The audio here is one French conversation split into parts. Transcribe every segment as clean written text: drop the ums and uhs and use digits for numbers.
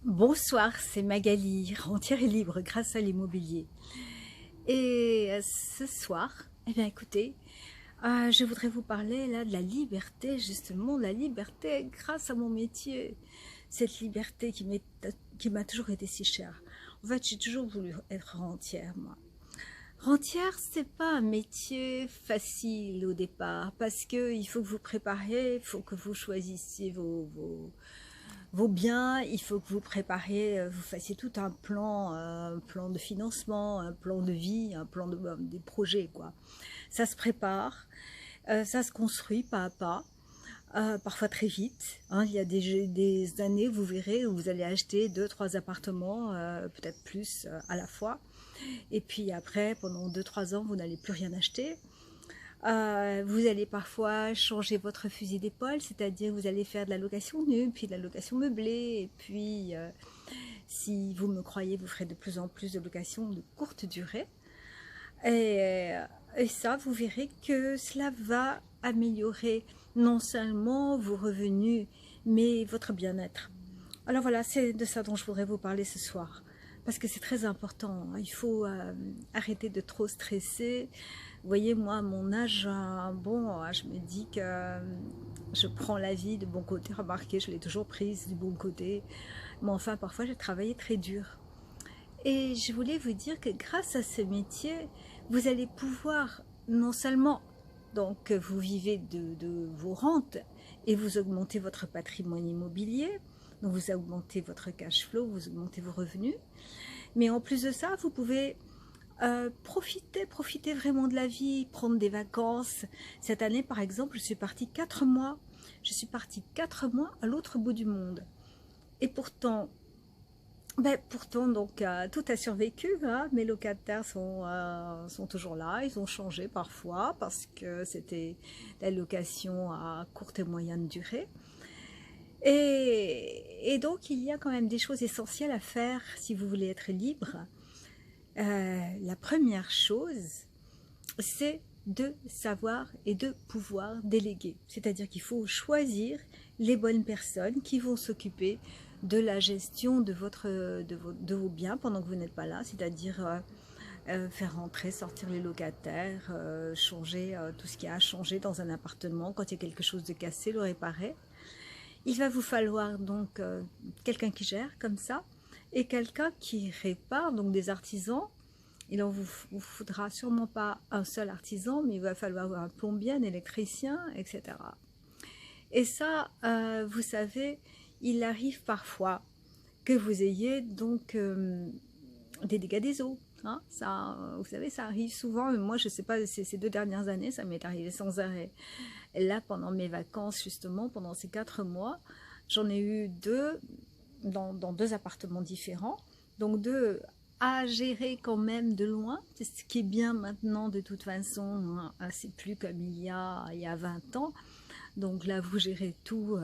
Bonsoir, c'est Magali, rentière et libre grâce à l'immobilier. Et ce soir, eh bien écoutez, je voudrais vous parler là de la liberté, justement, la liberté grâce à mon métier. Cette liberté qui m'a toujours été si chère. En fait, j'ai toujours voulu être rentière, moi. Rentière, c'est pas un métier facile au départ, parce que il faut que vous prépariez, il faut que vous choisissiez vos biens, il faut que vous prépariez, vous fassiez tout un plan de financement, un plan de vie, un plan des projets, quoi. Ça se prépare, ça se construit pas à pas, parfois très vite, hein. Il y a des années, vous verrez, où vous allez acheter deux, trois appartements, peut-être plus à la fois. Et puis après, pendant deux, trois ans, vous n'allez plus rien acheter. Vous allez parfois changer votre fusil d'épaule, c'est-à-dire vous allez faire de la location nue, puis de la location meublée, et puis si vous me croyez, vous ferez de plus en plus de locations de courte durée. Et, et ça, vous verrez que cela va améliorer non seulement vos revenus, mais votre bien-être. Alors voilà, c'est de ça dont je voudrais vous parler ce soir. Parce que c'est très important. Il faut arrêter de trop stresser. Vous voyez, moi, à mon âge, je me dis que je prends la vie de bon côté. Remarquez, je l'ai toujours prise du bon côté. Mais enfin, parfois, j'ai travaillé très dur. Et je voulais vous dire que grâce à ce métier, vous allez pouvoir non seulement, donc, vous vivez de vos rentes et vous augmentez votre patrimoine immobilier, donc vous augmentez votre cash flow, vous augmentez vos revenus, mais en plus de ça, vous pouvez profiter vraiment de la vie, prendre des vacances. Cette année, par exemple, je suis partie 4 mois. Je suis partie 4 mois à l'autre bout du monde. Et pourtant, donc, tout a survécu, hein. Mes locataires sont toujours là. Ils ont changé parfois parce que c'était la location à courte et moyenne durée. Et donc, il y a quand même des choses essentielles à faire si vous voulez être libre. La première chose, c'est de savoir et de pouvoir déléguer. C'est-à-dire qu'il faut choisir les bonnes personnes qui vont s'occuper de la gestion de vos biens pendant que vous n'êtes pas là, c'est-à-dire faire rentrer, sortir les locataires, changer tout ce qui a à changer dans un appartement, quand il y a quelque chose de cassé, le réparer. Il va vous falloir donc quelqu'un qui gère comme ça et quelqu'un qui répare, donc des artisans. Il ne vous faudra sûrement pas un seul artisan, mais il va falloir un plombier, un électricien, etc. Et ça, vous savez, il arrive parfois que vous ayez donc des dégâts des eaux. Hein, ça, vous savez, ça arrive souvent. Moi, je ne sais pas, ces 2 dernières années, ça m'est arrivé sans arrêt. Et là, pendant mes vacances, justement, pendant ces 4 mois, j'en ai eu deux dans deux appartements différents. Donc deux à gérer quand même de loin. C'est ce qui est bien maintenant de toute façon. Hein, c'est plus comme il y a 20 ans. Donc là, vous gérez tout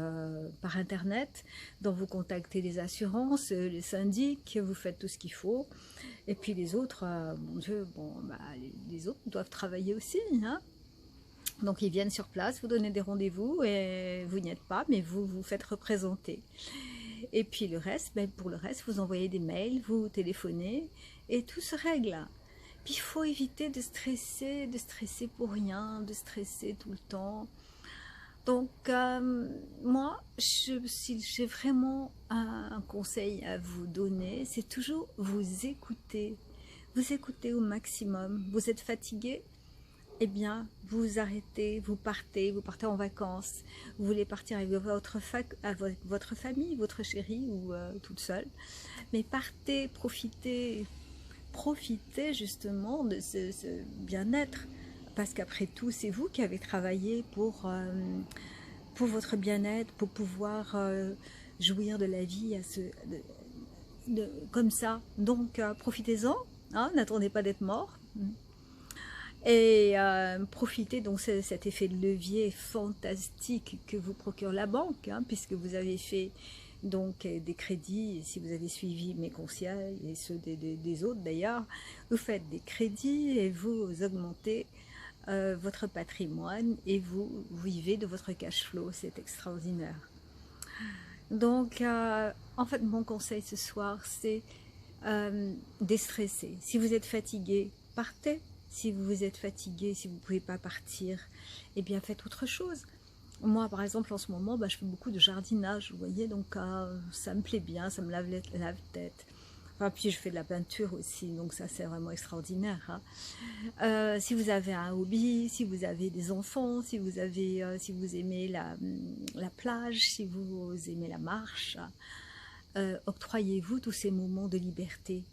par Internet. Donc vous contactez les assurances, les syndics, vous faites tout ce qu'il faut. Et puis les autres, mon Dieu, les autres doivent travailler aussi. Hein. Donc ils viennent sur place, vous donnez des rendez-vous et vous n'y êtes pas, mais vous vous faites représenter. Et puis le reste, pour le reste, vous envoyez des mails, vous téléphonez et tout se règle. Puis il faut éviter de stresser pour rien, de stresser tout le temps. Donc moi, si j'ai vraiment un conseil à vous donner, c'est toujours vous écouter. Vous écoutez au maximum. Vous êtes fatigué? Eh bien, vous arrêtez, vous partez en vacances, vous voulez partir avec avec votre famille, votre chérie ou toute seule, mais partez, profitez justement de ce bien-être, parce qu'après tout, c'est vous qui avez travaillé pour votre bien-être, pour pouvoir jouir de la vie comme ça. Donc, profitez-en, hein, n'attendez pas d'être mort. Et profitez donc de cet effet de levier fantastique que vous procure la banque, hein, puisque vous avez fait donc des crédits, si vous avez suivi mes conseils et ceux des autres d'ailleurs, vous faites des crédits et vous augmentez votre patrimoine et vous vivez de votre cash flow, c'est extraordinaire. Donc, en fait, mon conseil ce soir, c'est déstresser. Si vous êtes fatigué, partez. Si vous êtes fatigué, si vous ne pouvez pas partir, eh bien faites autre chose. Moi, par exemple, en ce moment, je fais beaucoup de jardinage, vous voyez, donc ça me plaît bien, ça me lave la tête. Enfin, puis je fais de la peinture aussi, donc ça c'est vraiment extraordinaire, hein. Si vous avez un hobby, si vous avez des enfants, si vous aimez la plage, si vous aimez la marche, octroyez-vous tous ces moments de liberté.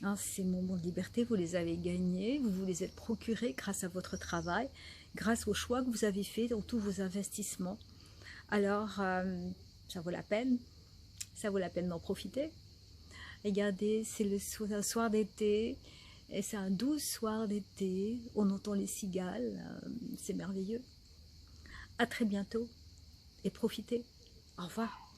Hein, ces moments de liberté, vous les avez gagnés, vous vous les êtes procurés grâce à votre travail, grâce aux choix que vous avez faits dans tous vos investissements. Alors, ça vaut la peine, d'en profiter. Regardez, c'est un soir d'été, et c'est un doux soir d'été, on entend les cigales, c'est merveilleux. À très bientôt et profitez. Au revoir.